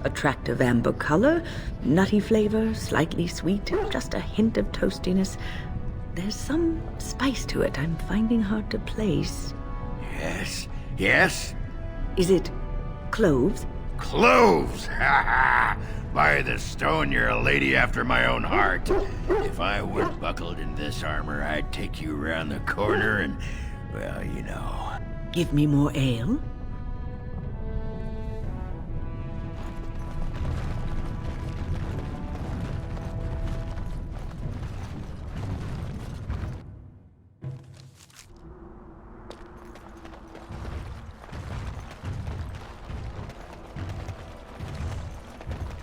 Attractive amber color, nutty flavor, slightly sweet, just a hint of toastiness. There's some spice to it I'm finding hard to place. Yes? Is it cloves? Cloves! Ha ha! By the stone, you're a lady after my own heart. If I weren't buckled in this armor, I'd take you around the corner and, well, you know. Give me more ale?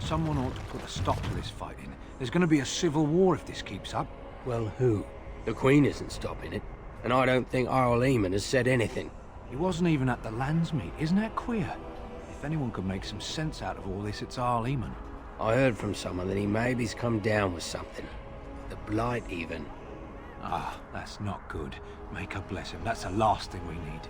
Someone ought to put a stop to this fighting. There's going to be a civil war if this keeps up. Well, who? The Queen isn't stopping it. And I don't think Earl Eamon has said anything. He wasn't even at the lands meet. Isn't that queer? If anyone could make some sense out of all this, it's Earl Eamon. I heard from someone that he maybe's come down with something. The Blight, even. Ah, that's not good. Make her bless him. That's the last thing we need.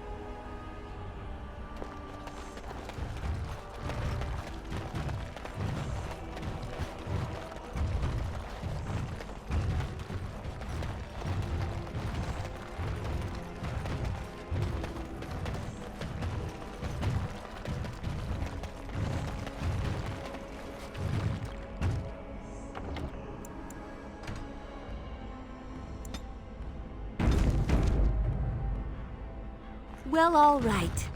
Well, all right.